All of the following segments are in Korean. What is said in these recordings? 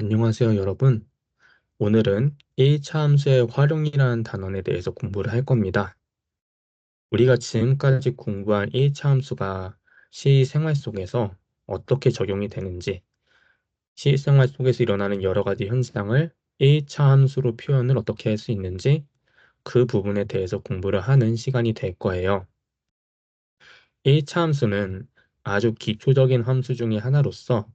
안녕하세요, 여러분. 오늘은 1차 함수의 활용이라는 단원에 대해서 공부를 할 겁니다. 우리가 지금까지 공부한 1차 함수가 실생활 속에서 어떻게 적용이 되는지, 실생활 속에서 일어나는 여러 가지 현상을 1차 함수로 표현을 어떻게 할 수 있는지 그 부분에 대해서 공부를 하는 시간이 될 거예요. 1차 함수는 아주 기초적인 함수 중의 하나로서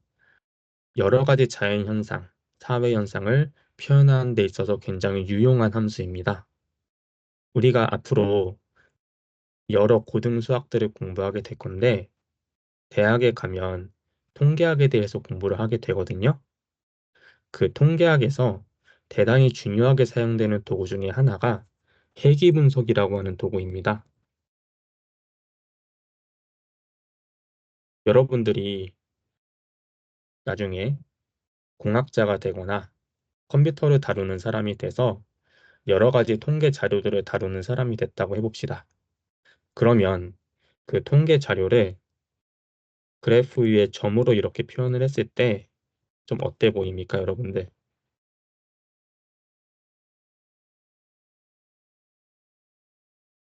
여러 가지 자연현상, 사회현상을 표현하는 데 있어서 굉장히 유용한 함수입니다. 우리가 앞으로 여러 고등수학들을 공부하게 될 건데, 대학에 가면 통계학에 대해서 공부를 하게 되거든요. 그 통계학에서 대단히 중요하게 사용되는 도구 중에 하나가 회귀분석이라고 하는 도구입니다. 여러분들이 나중에 공학자가 되거나 컴퓨터를 다루는 사람이 돼서 여러 가지 통계 자료들을 다루는 사람이 됐다고 해봅시다. 그러면 그 통계 자료를 그래프 위에 점으로 이렇게 표현을 했을 때 좀 어때 보입니까, 여러분들?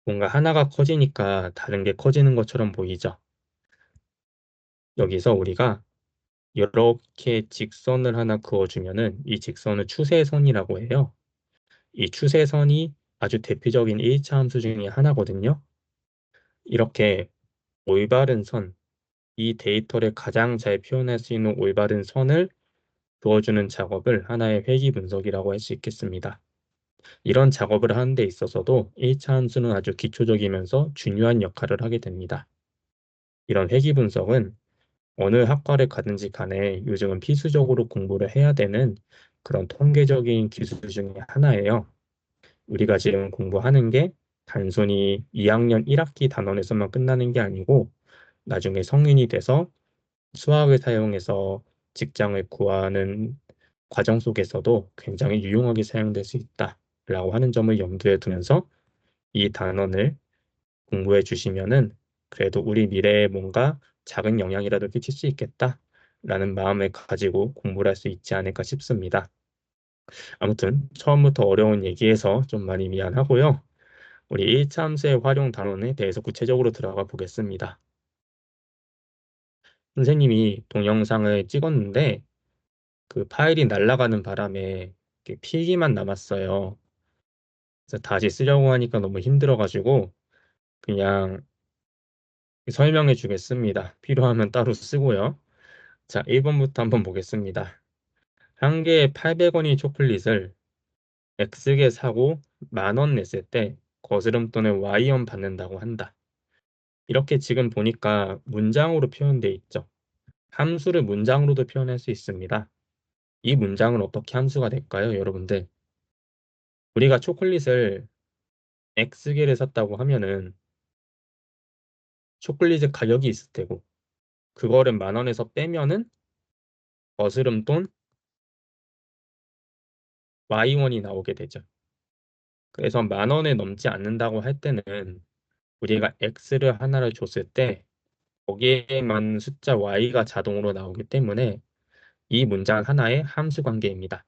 뭔가 하나가 커지니까 다른 게 커지는 것처럼 보이죠? 여기서 우리가 이렇게 직선을 하나 그어주면은 이 직선을 추세선이라고 해요. 이 추세선이 아주 대표적인 1차 함수 중에 하나거든요. 이렇게 올바른 선, 이 데이터를 가장 잘 표현할 수 있는 올바른 선을 그어주는 작업을 하나의 회귀 분석이라고 할 수 있겠습니다. 이런 작업을 하는 데 있어서도 1차 함수는 아주 기초적이면서 중요한 역할을 하게 됩니다. 이런 회귀 분석은 어느 학과를 가든지 간에 요즘은 필수적으로 공부를 해야 되는 그런 통계적인 기술 중에 하나예요. 우리가 지금 공부하는 게 단순히 2학년 1학기 단원에서만 끝나는 게 아니고 나중에 성인이 돼서 수학을 사용해서 직장을 구하는 과정 속에서도 굉장히 유용하게 사용될 수 있다라고 하는 점을 염두에 두면서 이 단원을 공부해 주시면은 그래도 우리 미래에 뭔가 작은 영향이라도 끼칠 수 있겠다라는 마음을 가지고 공부를 할 수 있지 않을까 싶습니다. 아무튼 처음부터 어려운 얘기해서 좀 많이 미안하고요. 우리 1차 함수의 활용 단원에 대해서 구체적으로 들어가 보겠습니다. 선생님이 동영상을 찍었는데 그 파일이 날아가는 바람에 이렇게 필기만 남았어요. 그래서 다시 쓰려고 하니까 너무 힘들어가지고 그냥 설명해 주겠습니다. 필요하면 따로 쓰고요. 자, 1번부터 한번 보겠습니다. 한 개에 800원인 초콜릿을 X개 사고 10,000원 냈을 때 거스름 돈을 Y원 받는다고 한다. 이렇게 지금 보니까 문장으로 표현되어 있죠. 함수를 문장으로도 표현할 수 있습니다. 이 문장은 어떻게 함수가 될까요, 여러분들? 우리가 초콜릿을 X개를 샀다고 하면은 초콜릿의 가격이 있을 테고 그거를 10,000원에서 빼면은 거스름 돈 Y원이 나오게 되죠. 그래서 10,000원에 넘지 않는다고 할 때는 우리가 X를 하나를 줬을 때 거기에 맞는 숫자 Y가 자동으로 나오기 때문에 이 문장 하나의 함수 관계입니다.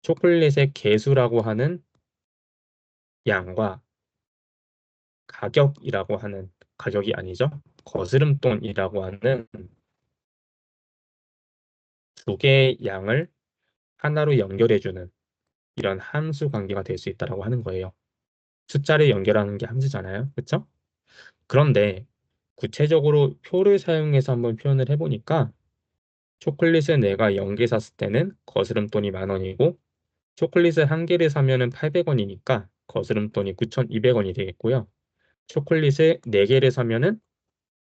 초콜릿의 개수라고 하는 양과 가격이라고 하는 가격이 아니죠. 거스름돈이라고 하는 두 개의 양을 하나로 연결해주는 이런 함수 관계가 될 수 있다고 하는 거예요. 숫자를 연결하는 게 함수잖아요. 그렇죠? 그런데 구체적으로 표를 사용해서 한번 표현을 해보니까 초콜릿을 내가 0개 샀을 때는 거스름돈이 10,000원이고 초콜릿을 한 개를 사면은 800원이니까 거스름돈이 9,200원이 되겠고요. 초콜릿을 4개를 사면은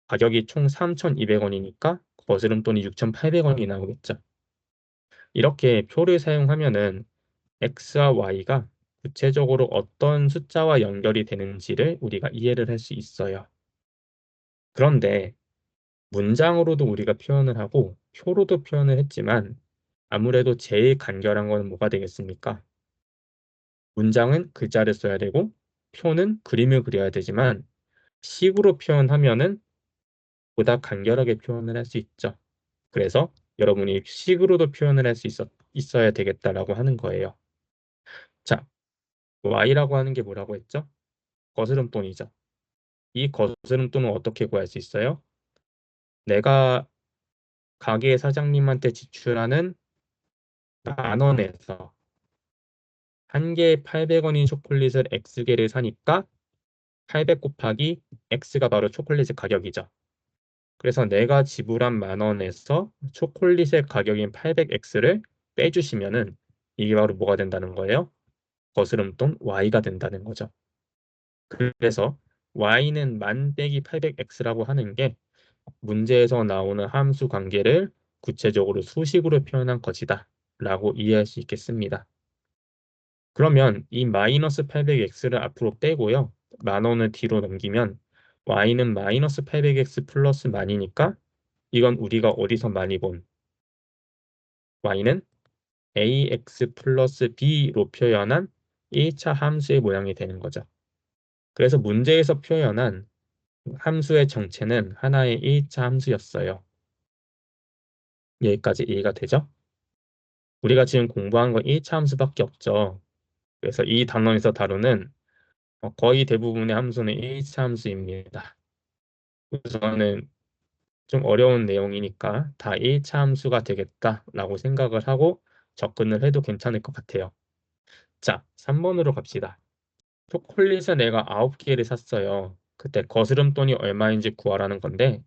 가격이 총 3,200원이니까 거스름돈이 6,800원이 나오겠죠. 이렇게 표를 사용하면은 X와 Y가 구체적으로 어떤 숫자와 연결이 되는지를 우리가 이해를 할 수 있어요. 그런데 문장으로도 우리가 표현을 하고 표로도 표현을 했지만 아무래도 제일 간결한 건 뭐가 되겠습니까? 문장은 글자를 써야 되고 표는 그림을 그려야 되지만 식으로 표현하면은 보다 간결하게 표현을 할 수 있죠. 그래서 여러분이 식으로도 표현을 할 수 있어야 되겠다라고 하는 거예요. 자, y라고 하는 게 뭐라고 했죠? 거스름돈이죠. 이 거스름돈은 어떻게 구할 수 있어요? 내가 가게 사장님한테 지출하는 10,000원에서 한 개에 800원인 초콜릿을 X개를 사니까 800 곱하기 X가 바로 초콜릿의 가격이죠. 그래서 내가 지불한 10,000원에서 초콜릿의 가격인 800X를 빼주시면은 이게 바로 뭐가 된다는 거예요? 거스름돈 Y가 된다는 거죠. 그래서 Y는 10,000 빼기 800X라고 하는 게 문제에서 나오는 함수 관계를 구체적으로 수식으로 표현한 것이다 라고 이해할 수 있겠습니다. 그러면 이 마이너스 800x를 앞으로 빼고요. 10,000원을 뒤로 넘기면 y는 마이너스 800x 플러스 만이니까 이건 우리가 어디서 많이 본 y는 ax 플러스 b로 표현한 1차 함수의 모양이 되는 거죠. 그래서 문제에서 표현한 함수의 정체는 하나의 1차 함수였어요. 여기까지 이해가 되죠? 우리가 지금 공부한 건 1차 함수밖에 없죠. 그래서 이 단원에서 다루는 거의 대부분의 함수는 1차 함수입니다. 우선은 좀 어려운 내용이니까 다 1차 함수가 되겠다라고 생각을 하고 접근을 해도 괜찮을 것 같아요. 자, 3번으로 갑시다. 초콜릿을 내가 9개를 샀어요. 그때 거스름돈이 얼마인지 구하라는 건데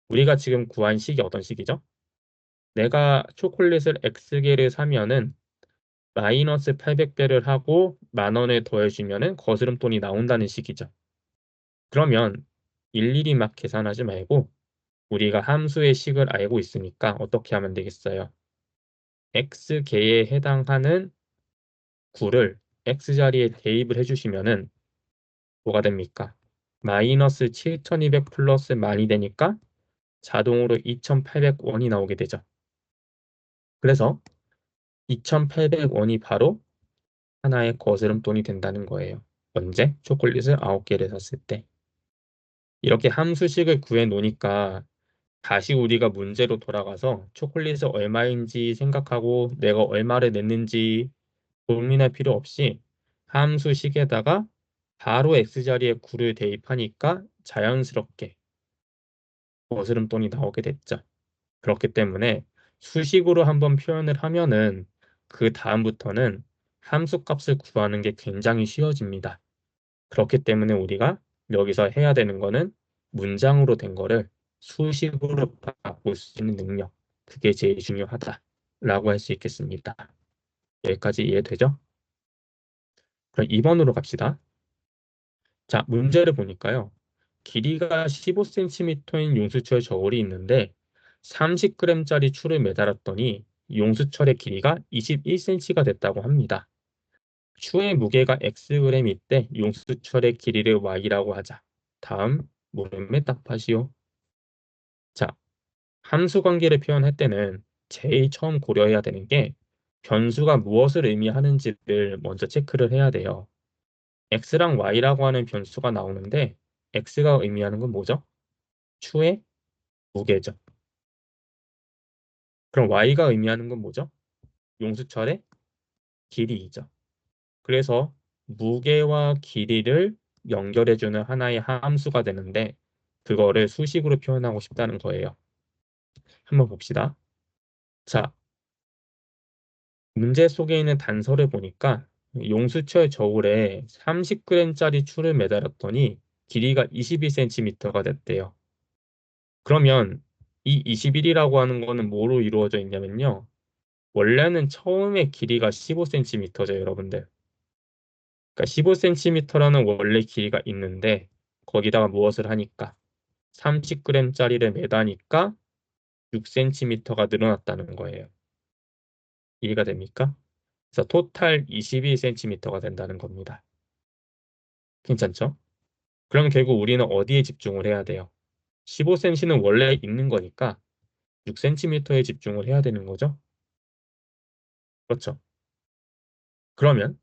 우리가 지금 구한 식이 어떤 식이죠? 내가 초콜릿을 X개를 사면은 마이너스 800배를 하고 10,000원을 더해주면은 거스름돈이 나온다는 식이죠. 그러면 일일이 막 계산하지 말고 우리가 함수의 식을 알고 있으니까 어떻게 하면 되겠어요? x개에 해당하는 9를 x자리에 대입을 해주시면은 뭐가 됩니까? 마이너스 7,200 플러스 만이 되니까 자동으로 2,800원이 나오게 되죠. 그래서 2,800원이 바로 하나의 거스름돈이 된다는 거예요. 언제? 초콜릿을 9개를 샀을 때. 이렇게 함수식을 구해 놓으니까 다시 우리가 문제로 돌아가서 초콜릿이 얼마인지 생각하고 내가 얼마를 냈는지 고민할 필요 없이 함수식에다가 바로 x자리에 9를 대입하니까 자연스럽게 거스름돈이 나오게 됐죠. 그렇기 때문에 수식으로 한번 표현을 하면은 그 다음부터는 함수값을 구하는 게 굉장히 쉬워집니다. 그렇기 때문에 우리가 여기서 해야 되는 거는 문장으로 된 거를 수식으로 바꿀 수 있는 능력. 그게 제일 중요하다라고 할 수 있겠습니다. 여기까지 이해되죠? 그럼 2번으로 갑시다. 자, 문제를 보니까요. 길이가 15cm인 용수철 저울이 있는데 30g짜리 추를 매달았더니 용수철의 길이가 21cm가 됐다고 합니다. 추의 무게가 xg일 때 용수철의 길이를 y라고 하자. 다음 물음에 답하시오. 자, 함수 관계를 표현할 때는 제일 처음 고려해야 되는 게 변수가 무엇을 의미하는지를 먼저 체크를 해야 돼요. x랑 y라고 하는 변수가 나오는데 x가 의미하는 건 뭐죠? 추의 무게죠. 그럼 y가 의미하는 건 뭐죠? 용수철의 길이이죠. 그래서 무게와 길이를 연결해주는 하나의 함수가 되는데 그거를 수식으로 표현하고 싶다는 거예요. 한번 봅시다. 자, 문제 속에 있는 단서를 보니까 용수철 저울에 30g짜리 추를 매달았더니 길이가 21cm가 됐대요. 그러면 이 21이라고 하는 거는 뭐로 이루어져 있냐면요. 원래는 처음에 길이가 15cm죠, 여러분들. 그러니까 15cm라는 원래 길이가 있는데 거기다가 무엇을 하니까 30g짜리를 매다니까 6cm가 늘어났다는 거예요. 이해가 됩니까? 그래서 토탈 22cm가 된다는 겁니다. 괜찮죠? 그럼 결국 우리는 어디에 집중을 해야 돼요? 15cm는 원래 있는 거니까 6cm에 집중을 해야 되는 거죠? 그렇죠? 그러면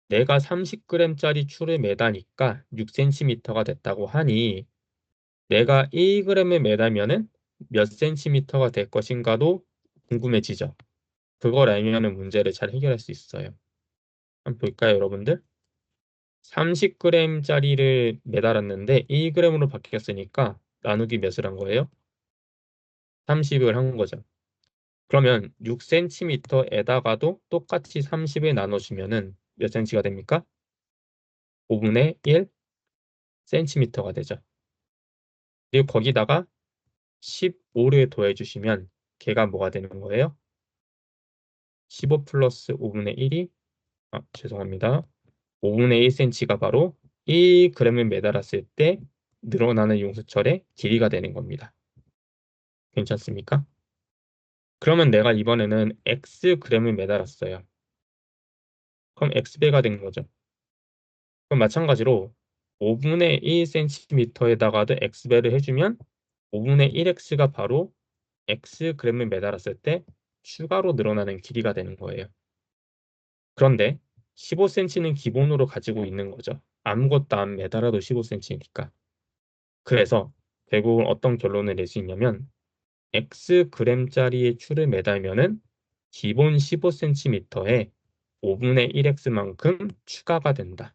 내가 30g짜리 추를 매다니까 6cm가 됐다고 하니 내가 1g을 매다면은 몇 센티미터가 될 것인가도 궁금해지죠. 그걸 알면은 문제를 잘 해결할 수 있어요. 한번 볼까요, 여러분들? 30g짜리를 매달았는데 1g으로 바뀌었으니까 나누기 몇을 한 거예요? 30을 한 거죠. 그러면 6cm에다가도 똑같이 30을 나눠주면은 몇 cm가 됩니까? 5분의 1cm가 되죠. 그리고 거기다가 15를 더해주시면 걔가 뭐가 되는 거예요? 15 플러스 5분의 1이 죄송합니다. 5분의 1cm가 바로 1g을 매달았을 때 늘어나는 용수철의 길이가 되는 겁니다. 괜찮습니까? 그러면 내가 이번에는 xg을 매달았어요. 그럼 x배가 된 거죠. 그럼 마찬가지로 5분의 1cm에다가도 x배를 해주면 5분의 1x가 바로 xg을 매달았을 때 추가로 늘어나는 길이가 되는 거예요. 그런데 15cm는 기본으로 가지고 있는 거죠. 아무것도 안 매달아도 15cm니까. 그래서 결국은 어떤 결론을 낼 수 있냐면 xg짜리의 추를 매달면은 기본 15cm에 5분의 1x만큼 추가가 된다.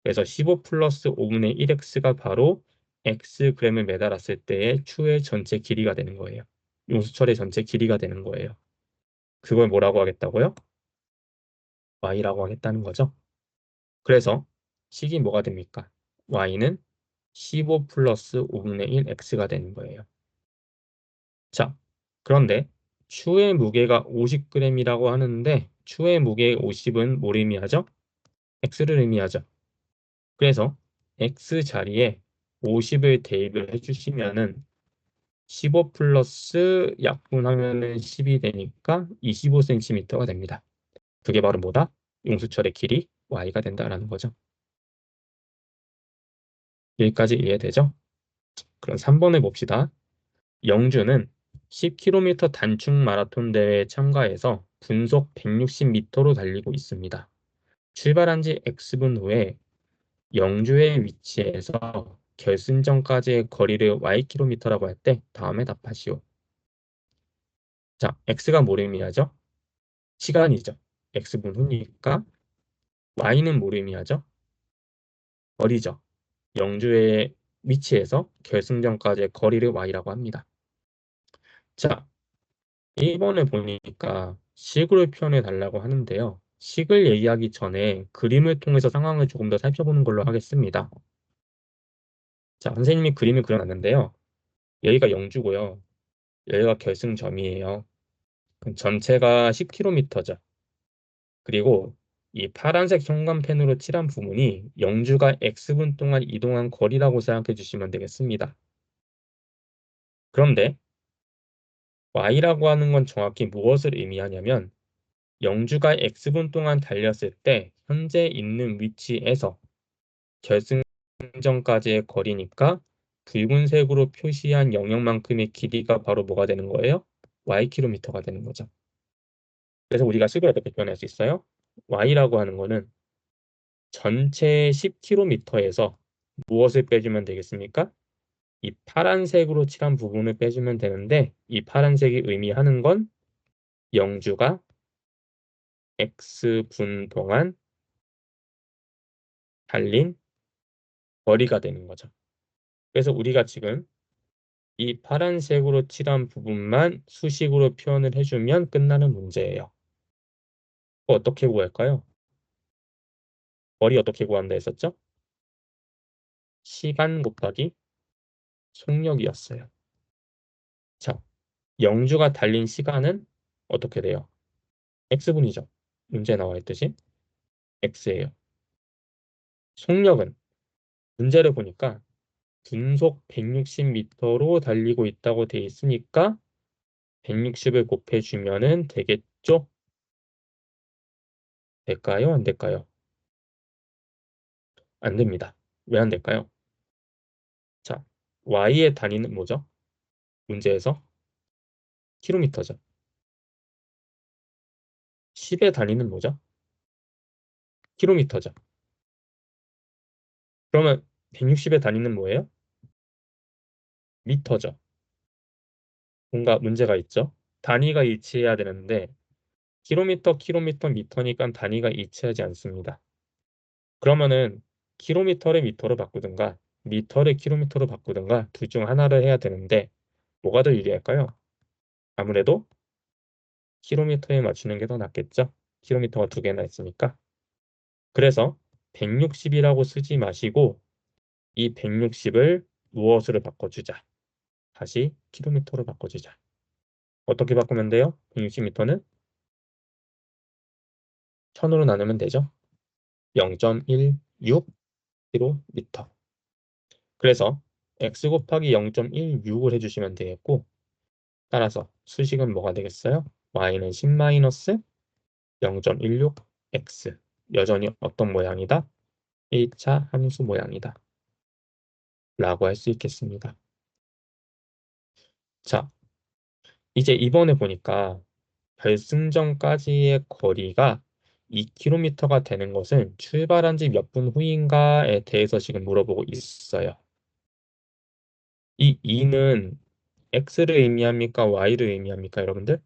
그래서 15 플러스 5분의 1x가 바로 xg을 매달았을 때의 추의 전체 길이가 되는 거예요. 용수철의 전체 길이가 되는 거예요. 그걸 뭐라고 하겠다고요? y라고 하겠다는 거죠. 그래서 식이 뭐가 됩니까? y는 15 플러스 5분의 1 x가 되는 거예요. 자, 그런데 추의 무게가 50g이라고 하는데 추의 무게 50은 뭘 의미하죠? x를 의미하죠. 그래서 x 자리에 50을 대입을 해주시면은 15 플러스 약분하면은 10이 되니까 25cm가 됩니다. 그게 바로 뭐다? 용수철의 길이 y가 된다라는 거죠. 여기까지 이해되죠? 그럼 3번을 봅시다. 영주는 10km 단축 마라톤 대회에 참가해서 분속 160m로 달리고 있습니다. 출발한 지 X분 후에 영주의 위치에서 결승점까지의 거리를 Ykm라고 할 때 다음에 답하시오. 자, X가 뭘 의미하죠? 시간이죠. X분 후니까 Y는 뭘 의미하죠? 거리죠. 영주의 위치에서 결승점까지의 거리를 Y라고 합니다. 자, 1번을 보니까 식으로 표현해 달라고 하는데요. 식을 얘기하기 전에 그림을 통해서 상황을 조금 더 살펴보는 걸로 하겠습니다. 자, 선생님이 그림을 그려놨는데요. 여기가 영주고요. 여기가 결승점이에요. 그럼 전체가 10km죠. 그리고 이 파란색 형광펜으로 칠한 부분이 영주가 X분 동안 이동한 거리라고 생각해 주시면 되겠습니다. 그런데 Y라고 하는 건 정확히 무엇을 의미하냐면 영주가 X분 동안 달렸을 때 현재 있는 위치에서 결승점까지의 거리니까 붉은색으로 표시한 영역만큼의 길이가 바로 뭐가 되는 거예요? Ykm가 되는 거죠. 그래서 우리가 식을 어떻게 표현할 수 있어요? Y라고 하는 거는 전체 10km에서 무엇을 빼주면 되겠습니까? 이 파란색으로 칠한 부분을 빼주면 되는데 이 파란색이 의미하는 건 영주가 X분 동안 달린 거리가 되는 거죠. 그래서 우리가 지금 이 파란색으로 칠한 부분만 수식으로 표현을 해주면 끝나는 문제예요. 어떻게 구할까요? 거리 어떻게 구한다 했었죠? 시간 곱하기 속력이었어요. 자, 영주가 달린 시간은 어떻게 돼요? x분이죠. 문제에 나와 있듯이 x예요. 속력은 문제를 보니까 분속 160m로 달리고 있다고 돼 있으니까 160을 곱해주면은 되겠죠? 될까요? 안 될까요? 안 됩니다. 왜 안 될까요? 자, y의 단위는 뭐죠? 문제에서 킬로미터죠. 10의 단위는 뭐죠? 킬로미터죠. 그러면 160의 단위는 뭐예요? 미터죠. 뭔가 문제가 있죠? 단위가 일치해야 되는데 킬로미터, 미터니까 단위가 일치하지 않습니다. 그러면은 킬로미터를 미터로 바꾸든가 미터를 킬로미터로 바꾸든가 둘 중 하나를 해야 되는데 뭐가 더 유리할까요? 아무래도 킬로미터에 맞추는 게 더 낫겠죠? 킬로미터가 두 개나 있으니까. 그래서 160이라고 쓰지 마시고 이 160을 무엇으로 바꿔주자. 다시 킬로미터로 바꿔주자. 어떻게 바꾸면 돼요? 160m는 1000으로 나누면 되죠. 0.16km. 그래서 x 곱하기 0.16을 해주시면 되겠고 따라서 수식은 뭐가 되겠어요? y는 10-0.16x. 여전히 어떤 모양이다? 1차 함수 모양이다. 라고 할 수 있겠습니다. 자, 이제 이번에 보니까 결승점까지의 거리가 2km가 되는 것은 출발한 지 몇 분 후인가에 대해서 지금 물어보고 있어요. 이 2는 x를 의미합니까? y를 의미합니까? 여러분들?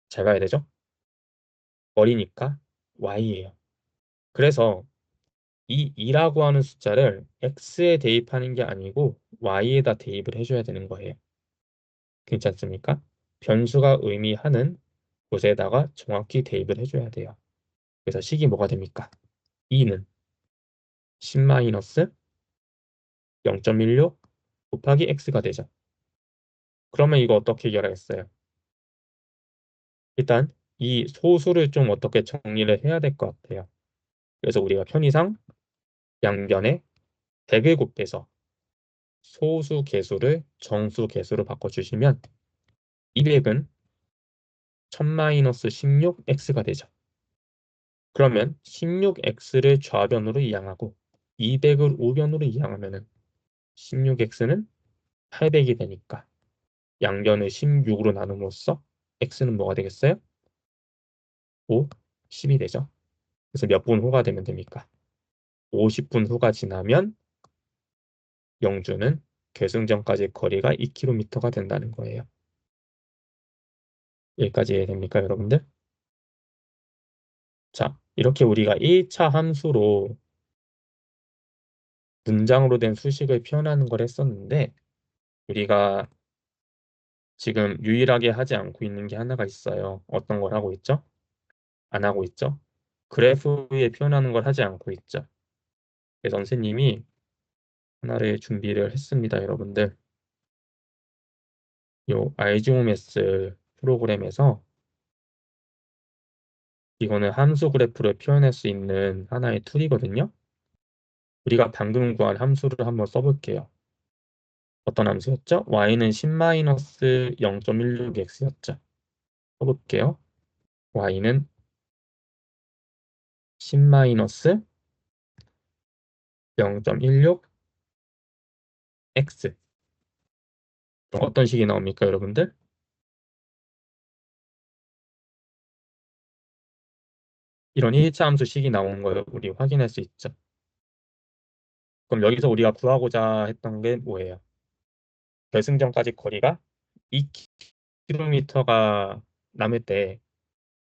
잘 봐야 되죠? 거리니까 y예요. 그래서 이 2라고 하는 숫자를 x에 대입하는 게 아니고 y에다 대입을 해줘야 되는 거예요. 괜찮습니까? 변수가 의미하는 곳에다가 정확히 대입을 해줘야 돼요. 그래서 식이 뭐가 됩니까? 2는 10-0.16 곱하기 x가 되죠. 그러면 이거 어떻게 해결하겠어요? 일단 이 소수를 좀 어떻게 정리를 해야 될 것 같아요. 그래서 우리가 편의상 양변에 100을 곱해서 소수 개수를 정수 개수로 바꿔주시면 200은 1000-16x가 되죠. 그러면 16x를 좌변으로 이항하고 200을 우변으로 이항하면 16x는 800이 되니까 양변을 16으로 나눔으로써 x는 뭐가 되겠어요? 5, 10이 되죠. 그래서 몇 분 후가 되면 됩니까? 50분 후가 지나면 영주는 결승점까지 거리가 2km가 된다는 거예요. 여기까지 이해됩니까, 여러분들? 자, 이렇게 우리가 1차 함수로 문장으로 된 수식을 표현하는 걸 했었는데 우리가 지금 유일하게 하지 않고 있는 게 하나가 있어요. 어떤 걸 하고 있죠? 안 하고 있죠? 그래프에 표현하는 걸 하지 않고 있죠. 그래서 선생님이 하나를 준비를 했습니다, 여러분들. 요 알지오메스 프로그램에서 이거는 함수 그래프를 표현할 수 있는 하나의 툴이거든요. 우리가 방금 구한 함수를 한번 써볼게요. 어떤 함수였죠? y는 10-0.16x였죠. 써볼게요. y는 10-0.16x. 어떤 식이 나옵니까, 여러분들? 이런 1차 함수 식이 나오는 걸 우리 확인할 수 있죠. 그럼 여기서 우리가 구하고자 했던 게 뭐예요? 결승점까지 거리가 2km가 남을 때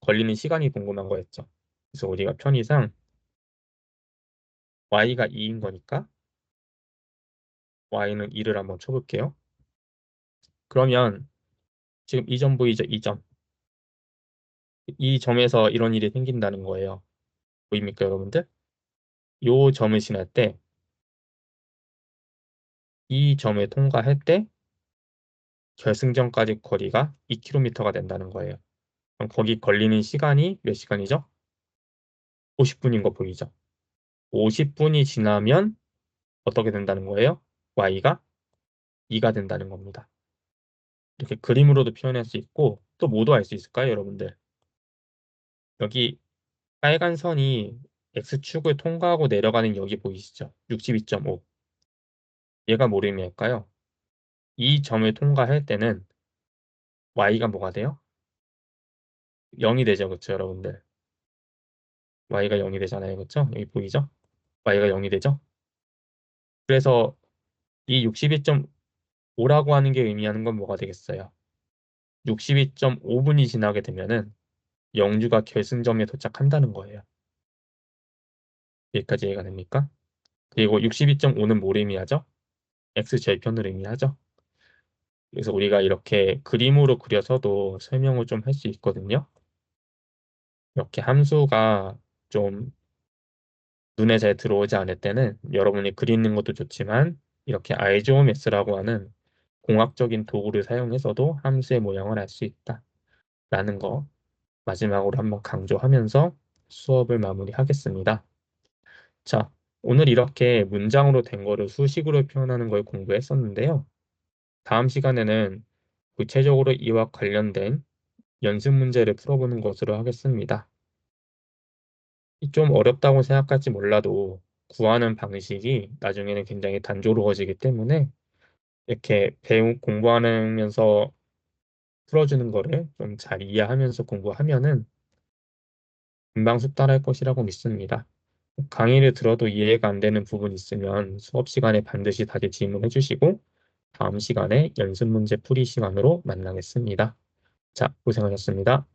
걸리는 시간이 궁금한 거였죠. 그래서 우리가 편의상 y가 2인 거니까 y는 2를 한번 쳐볼게요. 그러면 지금 이 점 보이죠? 이 점. 이 점에서 이런 일이 생긴다는 거예요. 보입니까, 여러분들? 요 점을 지날 때 이 점을 통과할 때 결승점까지 거리가 2km가 된다는 거예요. 그럼 거기 걸리는 시간이 몇 시간이죠? 50분인 거 보이죠? 50분이 지나면 어떻게 된다는 거예요? y가 2가 된다는 겁니다. 이렇게 그림으로도 표현할 수 있고 또 뭐도 알 수 있을까요, 여러분들? 여기 빨간 선이 x축을 통과하고 내려가는 여기 보이시죠? 62.5. 얘가 뭘 의미할까요? 이 점을 통과할 때는 y가 뭐가 돼요? 0이 되죠, 그렇죠, 여러분들? y가 0이 되잖아요, 그렇죠? 여기 보이죠? y가 0이 되죠? 그래서 이 62.5 오라고 하는 게 의미하는 건 뭐가 되겠어요? 62.5분이 지나게 되면은 영주가 결승점에 도착한다는 거예요. 여기까지 이해가 됩니까? 그리고 62.5는 뭘 의미하죠? X절편을 의미하죠. 그래서 우리가 이렇게 그림으로 그려서도 설명을 좀 할 수 있거든요. 이렇게 함수가 좀 눈에 잘 들어오지 않을 때는 여러분이 그리는 것도 좋지만 이렇게 알지오매스라고 하는 공학적인 도구를 사용해서도 함수의 모양을 알 수 있다라는 거 마지막으로 한번 강조하면서 수업을 마무리하겠습니다. 자, 오늘 이렇게 문장으로 된 거를 수식으로 표현하는 걸 공부했었는데요. 다음 시간에는 구체적으로 이와 관련된 연습 문제를 풀어보는 것으로 하겠습니다. 좀 어렵다고 생각할지 몰라도 구하는 방식이 나중에는 굉장히 단조로워지기 때문에 이렇게 공부하면서 풀어주는 거를 좀 잘 이해하면서 공부하면은 금방 숙달할 것이라고 믿습니다. 강의를 들어도 이해가 안 되는 부분 있으면 수업 시간에 반드시 다시 질문해 주시고 다음 시간에 연습 문제 풀이 시간으로 만나겠습니다. 자, 고생하셨습니다.